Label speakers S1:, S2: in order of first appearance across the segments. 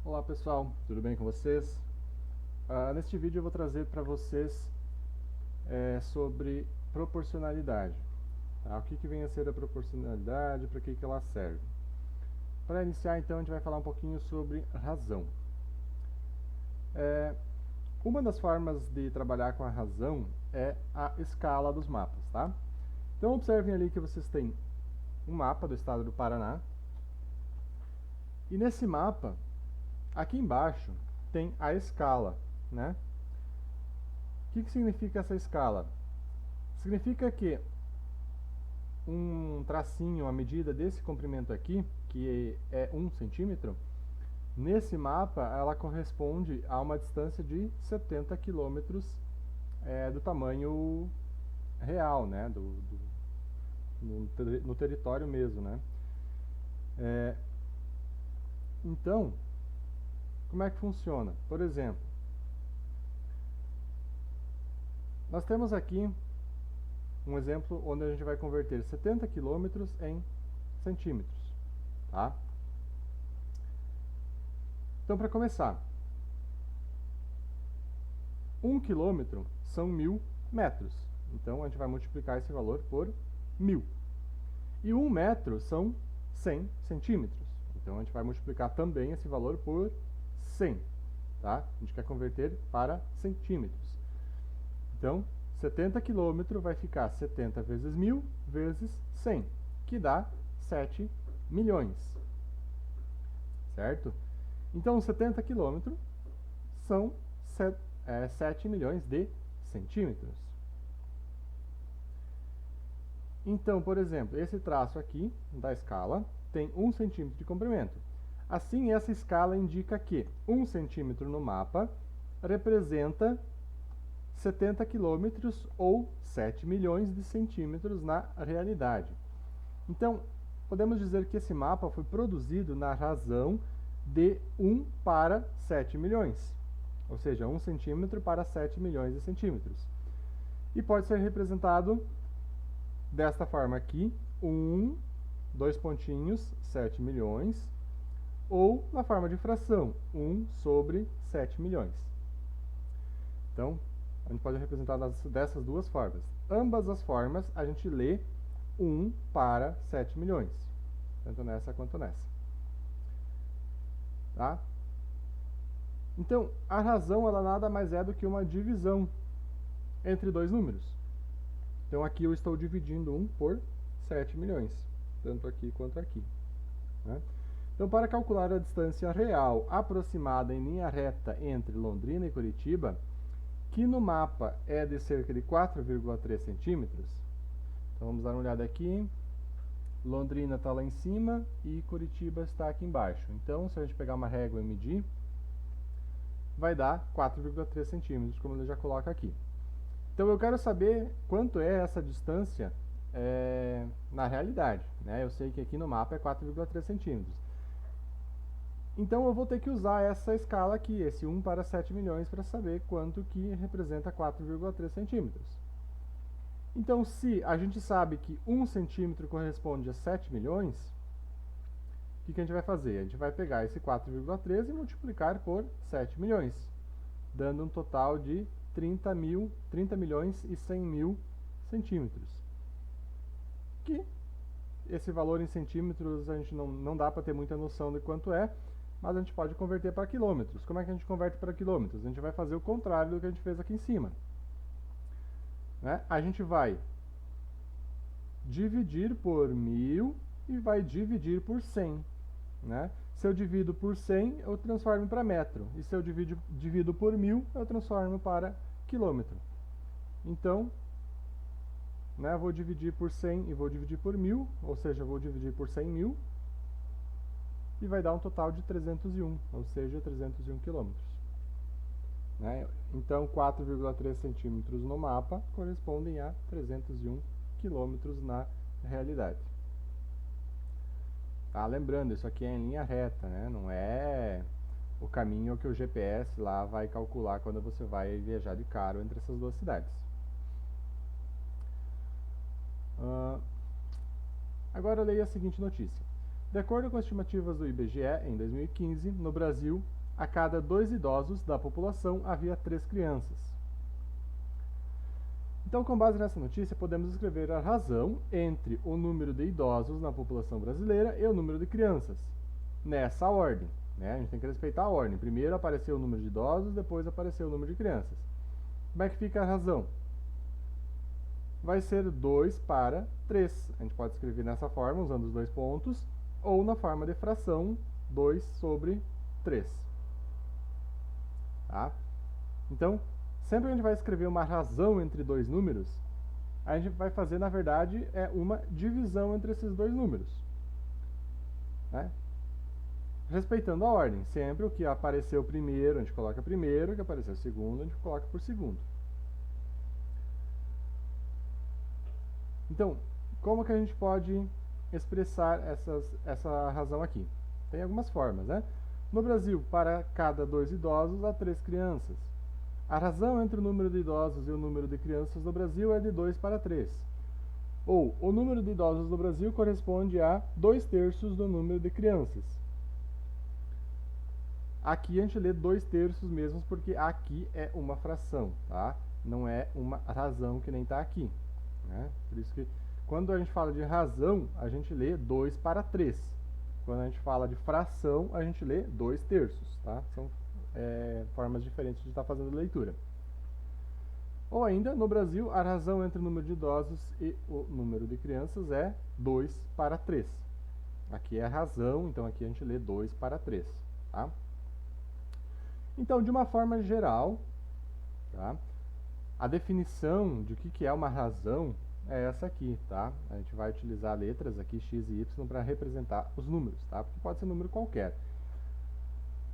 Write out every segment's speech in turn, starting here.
S1: Olá pessoal, tudo bem com vocês? Neste vídeo eu vou trazer para vocês sobre proporcionalidade. Tá? O que vem a ser a proporcionalidade, para que ela serve? Para iniciar então a gente vai falar um pouquinho sobre razão. Uma das formas de trabalhar com a razão é a escala dos mapas. Tá? Então observem ali que vocês têm um mapa do estado do Paraná, e nesse mapa, aqui embaixo, tem a escala, né? O que significa essa escala? Significa que um tracinho, a medida desse comprimento aqui, que é 1 centímetro, nesse mapa ela corresponde a uma distância de 70 quilômetros do tamanho real, né? No território mesmo, né? Então, como é que funciona? Por exemplo, nós temos aqui um exemplo onde a gente vai converter 70 quilômetros em centímetros, tá? Então, para começar, 1 quilômetro são 1000 metros. Então, a gente vai multiplicar esse valor por 1000. E 1 metro são 100 centímetros. Então, a gente vai multiplicar também esse valor por 100. Tá? A gente quer converter para centímetros. Então, 70 quilômetros vai ficar 70 vezes 1000 vezes 100, que dá 7 milhões. Certo? Então, 70 quilômetros são 7 milhões de centímetros. Então, por exemplo, esse traço aqui da escala tem 1 centímetro de comprimento. Assim, essa escala indica que 1 centímetro no mapa representa 70 quilômetros ou 7 milhões de centímetros na realidade. Então, podemos dizer que esse mapa foi produzido na razão de 1 para 7 milhões. Ou seja, 1 centímetro para 7 milhões de centímetros. E pode ser representado desta forma aqui, 1, 2 pontinhos, 7 milhões, ou na forma de fração, 1 sobre 7 milhões. Então, a gente pode representar dessas duas formas. Ambas as formas a gente lê 1 para 7 milhões, tanto nessa quanto nessa. Tá? Então, a razão ela nada mais é do que uma divisão entre dois números. Então, aqui eu estou dividindo 1 por 7 milhões, tanto aqui quanto aqui. Né? Então, para calcular a distância real aproximada em linha reta entre Londrina e Curitiba, que no mapa é de cerca de 4,3 centímetros, então vamos dar uma olhada aqui. Londrina está lá em cima e Curitiba está aqui embaixo. Então, se a gente pegar uma régua e medir, vai dar 4,3 centímetros, como ele já coloca aqui. Então, eu quero saber quanto é essa distância na realidade. Né? Eu sei que aqui no mapa é 4,3 centímetros. Então, eu vou ter que usar essa escala aqui, esse 1 para 7 milhões, para saber quanto que representa 4,3 centímetros. Então, se a gente sabe que 1 centímetro corresponde a 7 milhões, o que a gente vai fazer? A gente vai pegar esse 4,3 e multiplicar por 7 milhões, dando um total de 30 milhões e 100 mil centímetros. Que esse valor em centímetros a gente não dá para ter muita noção de quanto é, mas a gente pode converter para quilômetros. Como é que a gente converte para quilômetros? A gente vai fazer o contrário do que a gente fez aqui em cima. Né? A gente vai dividir por 1000 e vai dividir por 100. Né? Se eu divido por 100, eu transformo para metro. E se eu divido por 1000, eu transformo para quilômetro. Então, né, vou dividir por 100 e vou dividir por 1000, ou seja, vou dividir por 100 mil, e vai dar um total de 301, ou seja, 301 quilômetros. Né? Então, 4,3 centímetros no mapa correspondem a 301 quilômetros na realidade. Tá? Lembrando, isso aqui é em linha reta, né? Não é o caminho que o GPS lá vai calcular quando você vai viajar de carro entre essas duas cidades. Agora leia a seguinte notícia. De acordo com as estimativas do IBGE, em 2015, no Brasil, a cada 2 idosos da população havia 3 crianças. Então, com base nessa notícia, podemos escrever a razão entre o número de idosos na população brasileira e o número de crianças, nessa ordem. Né? A gente tem que respeitar a ordem. Primeiro apareceu o número de idosos, depois apareceu o número de crianças. Como é que fica a razão? Vai ser 2 para 3. A gente pode escrever nessa forma, usando os 2 pontos, ou na forma de fração, 2 sobre 3. Tá? Então, sempre que a gente vai escrever uma razão entre dois números, a gente vai fazer, na verdade, uma divisão entre esses dois números. Né? Respeitando a ordem. Sempre o que apareceu primeiro, a gente coloca primeiro, o que apareceu segundo, a gente coloca por segundo. Então, como que a gente pode expressar essa razão aqui? Tem algumas formas, né? No Brasil, para cada 2 idosos, há 3 crianças. A razão entre o número de idosos e o número de crianças no Brasil é de 2 para 3. Ou, o número de idosos no Brasil corresponde a 2/3 do número de crianças. Aqui a gente lê 2/3 mesmo, porque aqui é uma fração, tá? Não é uma razão que nem está aqui. Né? Por isso que, quando a gente fala de razão, a gente lê 2 para 3. Quando a gente fala de fração, a gente lê 2/3. Tá? São formas diferentes de estar fazendo a leitura. Ou ainda, no Brasil, a razão entre o número de idosos e o número de crianças é 2 para 3. Aqui é a razão, então aqui a gente lê 2 para 3. Tá? Então, de uma forma geral, tá? A definição de o que é uma razão é essa aqui, tá? A gente vai utilizar letras aqui, x e y, para representar os números, tá? Porque pode ser um número qualquer.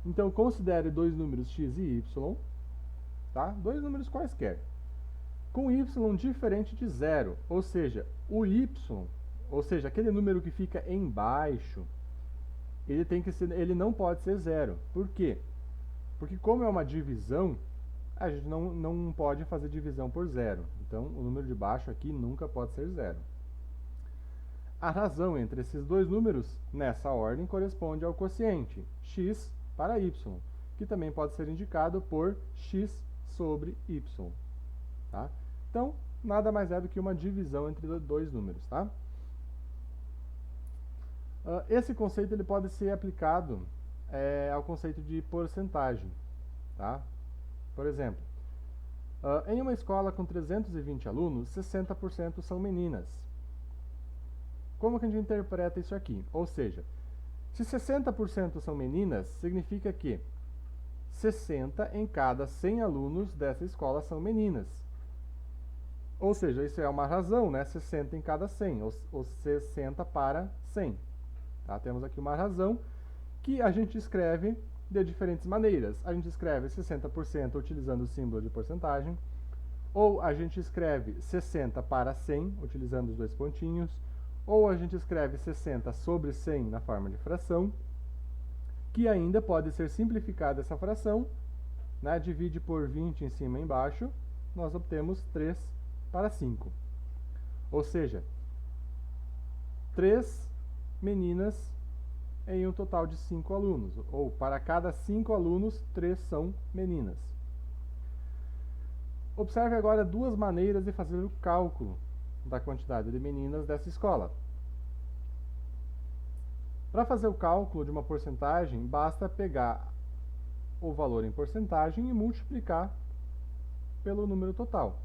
S1: Então, considere 2 números x e y, tá? 2 números quaisquer, com y diferente de 0, ou seja, o y, ou seja, aquele número que fica embaixo, ele não pode ser 0. Por quê? Porque como é uma divisão, a gente não pode fazer divisão por 0. Então, o número de baixo aqui nunca pode ser 0. A razão entre esses dois números, nessa ordem, corresponde ao quociente x para y, que também pode ser indicado por x sobre y. Tá? Então, nada mais é do que uma divisão entre dois números. Tá? Esse conceito ele pode ser aplicado ao conceito de porcentagem. Tá? Por exemplo, em uma escola com 320 alunos, 60% são meninas. Como que a gente interpreta isso aqui? Ou seja, se 60% são meninas, significa que 60 em cada 100 alunos dessa escola são meninas. Ou seja, isso é uma razão, né? 60 em cada 100, ou 60 para 100. Tá? Temos aqui uma razão que a gente escreve de diferentes maneiras. A gente escreve 60% utilizando o símbolo de porcentagem, ou a gente escreve 60 para 100, utilizando os 2 pontinhos, ou a gente escreve 60 sobre 100 na forma de fração, que ainda pode ser simplificada essa fração, né? Divide por 20 em cima e embaixo, nós obtemos 3 para 5. Ou seja, 3 meninas em um total de 5 alunos, ou para cada 5 alunos, 3 são meninas. Observe agora 2 maneiras de fazer o cálculo da quantidade de meninas dessa escola. Para fazer o cálculo de uma porcentagem, basta pegar o valor em porcentagem e multiplicar pelo número total.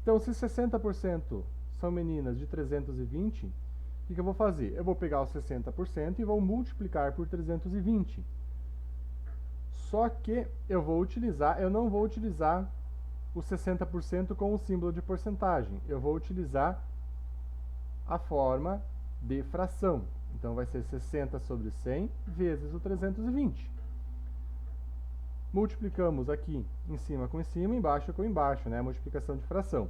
S1: Então, se 60% são meninas de 320, o que eu vou fazer? Eu vou pegar os 60% e vou multiplicar por 320. Só que eu não vou utilizar os 60% com o símbolo de porcentagem. Eu vou utilizar a forma de fração. Então, vai ser 60 sobre 100 vezes o 320. Multiplicamos aqui em cima com em cima, embaixo com embaixo, né? Multiplicação de fração.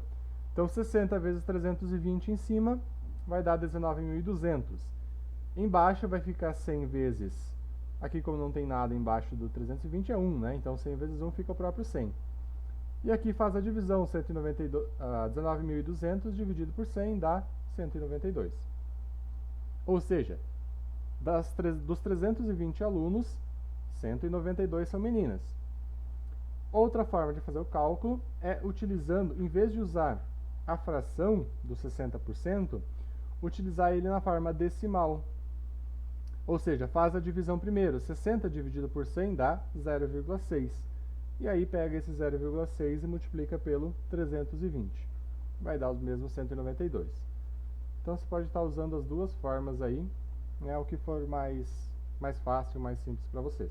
S1: Então, 60 vezes 320 em cima vai dar 19.200. Embaixo vai ficar 100 vezes, aqui como não tem nada embaixo do 320 é 1, né? Então 100 vezes 1 fica o próprio 100. E aqui faz a divisão, 19.200 dividido por 100 dá 192. Ou seja, Dos 320 alunos, 192 são meninas. Outra forma de fazer o cálculo é utilizando, em vez de usar a fração dos 60%, utilizar ele na forma decimal. Ou seja, faz a divisão primeiro. 60 dividido por 100 dá 0,6. E aí pega esse 0,6 e multiplica pelo 320. Vai dar os mesmos 192. Então você pode estar usando as duas formas aí, né, o que for mais fácil, mais simples para vocês.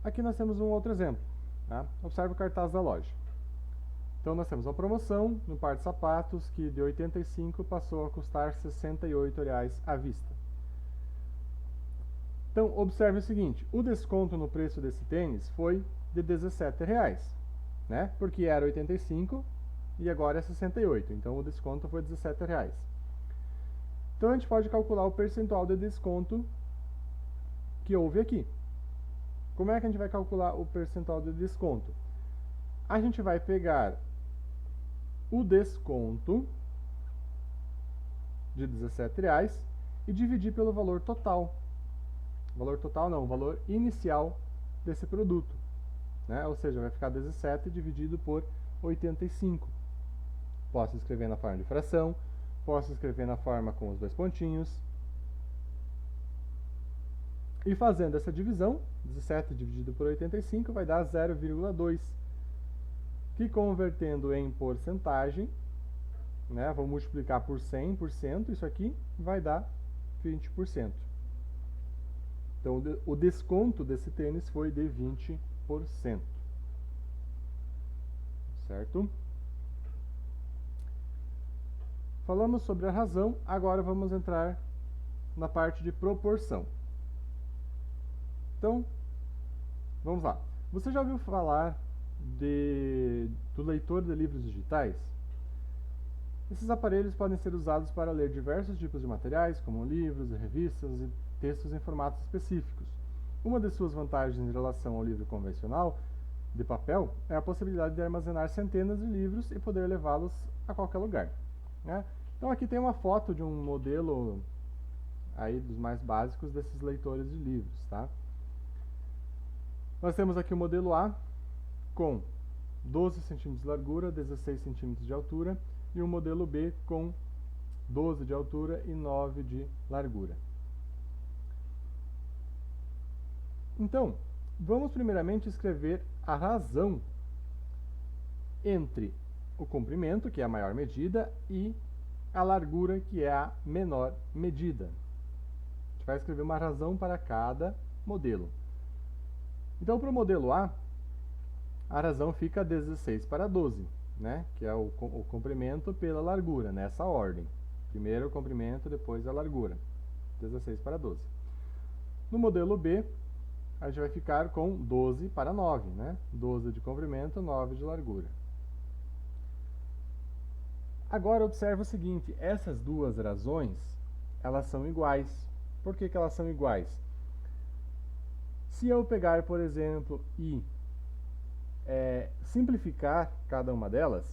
S1: Aqui nós temos um outro exemplo. Tá? Observe o cartaz da loja. Então nós temos uma promoção no par de sapatos que de R$ 85 passou a custar R$ 68 à vista. Então observe o seguinte, o desconto no preço desse tênis foi de R$ 17, né? Porque era 85 e agora é 68, então o desconto foi R$ 17. Então a gente pode calcular o percentual de desconto que houve aqui. Como é que a gente vai calcular o percentual de desconto? A gente vai pegar o desconto de R$ 17 e dividir pelo valor total. Valor total não, o valor inicial desse produto. Né? Ou seja, vai ficar 17 dividido por 85. Posso escrever na forma de fração, posso escrever na forma com os dois pontinhos. E fazendo essa divisão, 17 dividido por 85 vai dar 0,2. Que convertendo em porcentagem, né, vou multiplicar por 100%, isso aqui vai dar 20%. Então, o desconto desse tênis foi de 20%. Certo? Falamos sobre a razão, agora vamos entrar na parte de proporção. Então, vamos lá. Você já ouviu falar do leitor de livros digitais? Esses aparelhos podem ser usados para ler diversos tipos de materiais, como livros, revistas e textos em formatos específicos. Uma de suas vantagens em relação ao livro convencional de papel é a possibilidade de armazenar centenas de livros e poder levá-los a qualquer lugar. Né? Então aqui tem uma foto de um modelo aí dos mais básicos desses leitores de livros. Tá? Nós temos aqui o modelo A com 12 cm de largura, 16 cm de altura, e o modelo B com 12 de altura e 9 de largura. Então, vamos primeiramente escrever a razão entre o comprimento, que é a maior medida, e a largura, que é a menor medida. A gente vai escrever uma razão para cada modelo. Então, para o modelo A, a razão fica 16 para 12, né? Que é o comprimento pela largura, nessa ordem. Primeiro o comprimento, depois a largura. 16 para 12. No modelo B, a gente vai ficar com 12 para 9, né? 12 de comprimento, 9 de largura. Agora observe o seguinte, essas duas razões, elas são iguais. Por que elas são iguais? Se eu pegar, por exemplo, e simplificar cada uma delas,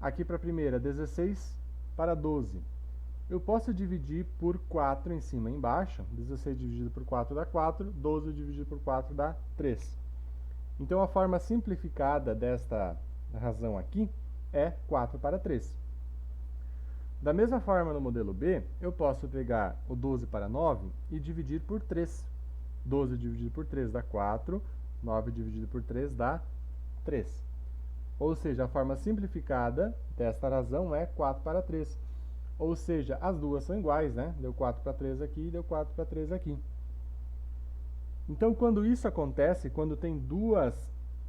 S1: aqui para a primeira, 16 para 12. Eu posso dividir por 4 em cima e embaixo. 16 dividido por 4 dá 4, 12 dividido por 4 dá 3. Então a forma simplificada desta razão aqui é 4 para 3. Da mesma forma no modelo B, eu posso pegar o 12 para 9 e dividir por 3. 12 dividido por 3 dá 4, 9 dividido por 3 dá 3. Ou seja, a forma simplificada desta razão é 4 para 3. Ou seja, as duas são iguais, né? Deu 4 para 3 aqui e deu 4 para 3 aqui. Então, quando isso acontece, quando tem duas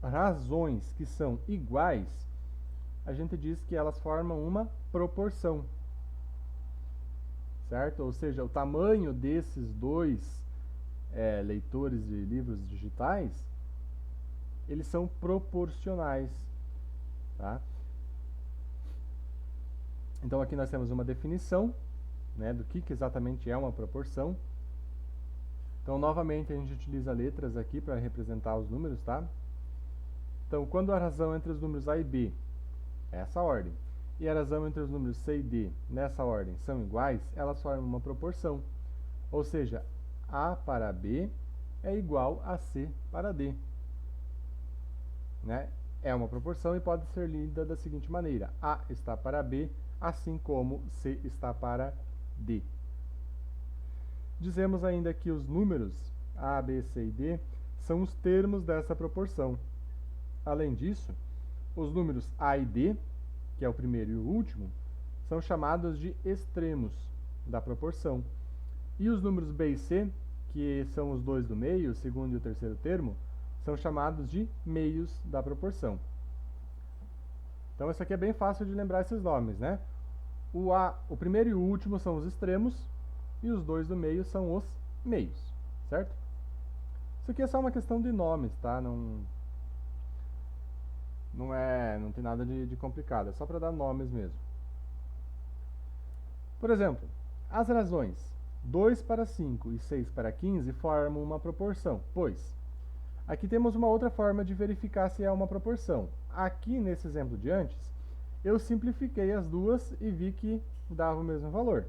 S1: razões que são iguais, a gente diz que elas formam uma proporção. Certo? Ou seja, o tamanho desses dois leitores de livros digitais, eles são proporcionais. Tá? Então aqui nós temos uma definição, né, do que exatamente é uma proporção. Então novamente a gente utiliza letras aqui para representar os números, tá? Então quando a razão entre os números A e B é essa ordem, e a razão entre os números C e D nessa ordem são iguais, elas formam uma proporção. Ou seja, A para B é igual a C para D. Né? É uma proporção e pode ser lida da seguinte maneira: A está para B, assim como C está para D. Dizemos ainda que os números A, B, C e D são os termos dessa proporção. Além disso, os números A e D, que é o primeiro e o último, são chamados de extremos da proporção. E os números B e C, que são os dois do meio, o segundo e o terceiro termo, são chamados de meios da proporção. Então, isso aqui é bem fácil de lembrar esses nomes, né? O primeiro e o último são os extremos e os dois do meio são os meios, certo? Isso aqui é só uma questão de nomes, tá? Não tem nada de complicado, é só para dar nomes mesmo. Por exemplo, as razões 2 para 5 e 6 para 15 formam uma proporção, pois aqui temos uma outra forma de verificar se é uma proporção. Aqui, nesse exemplo de antes, eu simplifiquei as duas e vi que dava o mesmo valor.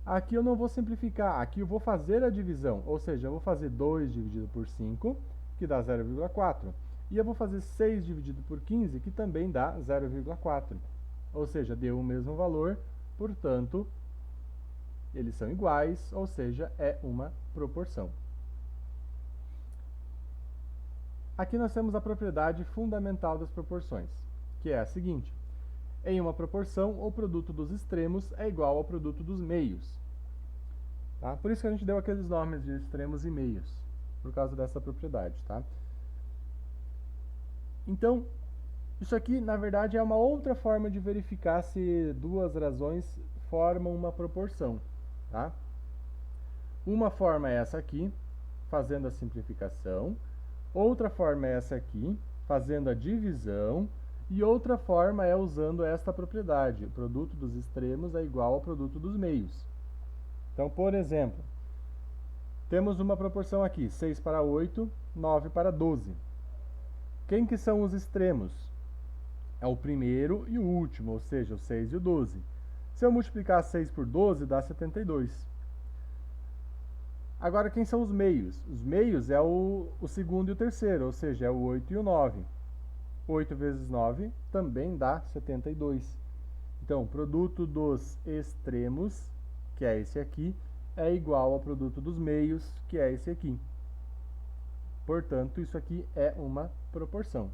S1: Aqui eu não vou simplificar, aqui eu vou fazer a divisão, ou seja, eu vou fazer 2 dividido por 5, que dá 0,4. E eu vou fazer 6 dividido por 15, que também dá 0,4. Ou seja, deu o mesmo valor, portanto, eles são iguais, ou seja, é uma proporção. Aqui nós temos a propriedade fundamental das proporções, que é a seguinte: em uma proporção, o produto dos extremos é igual ao produto dos meios. Tá? Por isso que a gente deu aqueles nomes de extremos e meios, por causa dessa propriedade. Tá? Então, isso aqui, na verdade, é uma outra forma de verificar se duas razões formam uma proporção. Tá? Uma forma é essa aqui, fazendo a simplificação. Outra forma é essa aqui, fazendo a divisão. E outra forma é usando esta propriedade: o produto dos extremos é igual ao produto dos meios. Então, por exemplo, temos uma proporção aqui: 6 para 8, 9 para 12. Quem que são os extremos? É o primeiro e o último, ou seja, o 6 e o 12. Se eu multiplicar 6 por 12, dá 72. Agora, quem são os meios? Os meios é o segundo e o terceiro, ou seja, é o 8 e o 9. 8 vezes 9 também dá 72. Então, o produto dos extremos, que é esse aqui, é igual ao produto dos meios, que é esse aqui. Portanto, isso aqui é uma proporção.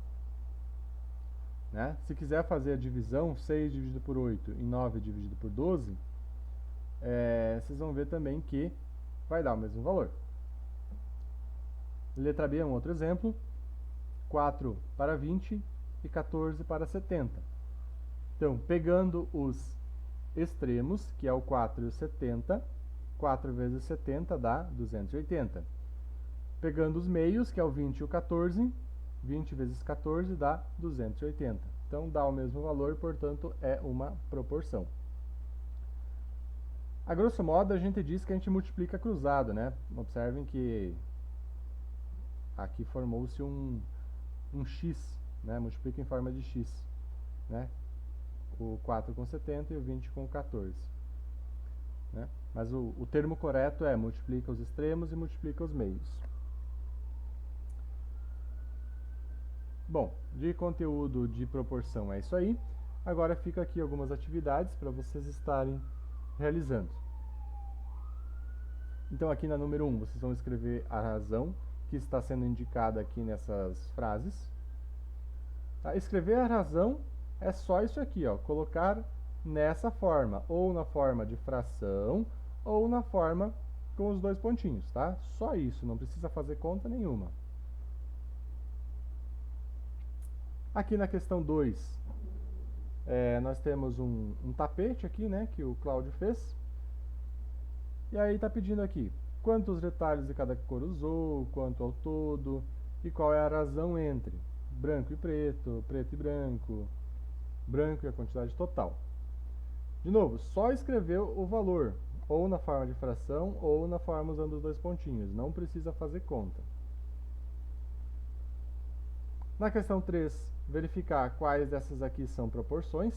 S1: Né? Se quiser fazer a divisão, 6 dividido por 8 e 9 dividido por 12, vocês vão ver também que vai dar o mesmo valor. Letra B é um outro exemplo. 4 para 20 e 14 para 70. Então, pegando os extremos, que é o 4 e o 70, 4 vezes 70 dá 280. Pegando os meios, que é o 20 e o 14, 20 vezes 14 dá 280. Então, dá o mesmo valor, portanto, é uma proporção. A grosso modo, a gente diz que a gente multiplica cruzado, né? Observem que aqui formou-se um x, né? Multiplica em forma de x, né? O 4 com 70 e o 20 com 14. Né? Mas o termo correto é multiplica os extremos e multiplica os meios. Bom, de conteúdo de proporção é isso aí. Agora fica aqui algumas atividades para vocês estarem realizando. Então aqui na número 1, vocês vão escrever a razão que está sendo indicada aqui nessas frases. Tá? Escrever a razão é só isso aqui, ó, colocar nessa forma, ou na forma de fração, ou na forma com os dois pontinhos, tá? Só isso, não precisa fazer conta nenhuma. Aqui na questão 2, nós temos um tapete aqui, né, que o Cláudio fez. E aí está pedindo aqui quantos retalhos de cada cor usou, quanto ao todo, e qual é a razão entre branco e preto, preto e branco, branco e a quantidade total. De novo, só escrever o valor, ou na forma de fração, ou na forma usando os dois pontinhos, não precisa fazer conta. Na questão 3, verificar quais dessas aqui são proporções.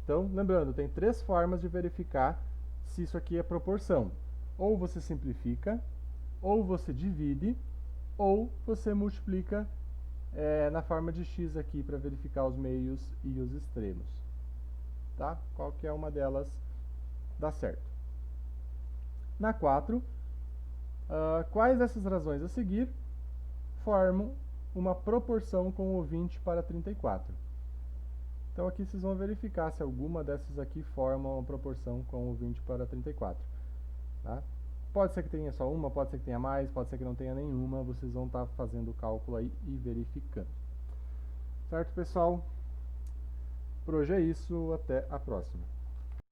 S1: Então, lembrando, tem 3 formas de verificar se isso aqui é proporção. Ou você simplifica, ou você divide, ou você multiplica na forma de x aqui para verificar os meios e os extremos. Tá? Qualquer uma delas dá certo. Na 4, quais dessas razões a seguir formam uma proporção com o 20 para 34? Então aqui vocês vão verificar se alguma dessas aqui forma uma proporção com o 20 para 34. Tá? Pode ser que tenha só uma, pode ser que tenha mais, pode ser que não tenha nenhuma, vocês vão estar fazendo o cálculo aí e verificando. Certo, pessoal? Por hoje é isso, até a próxima.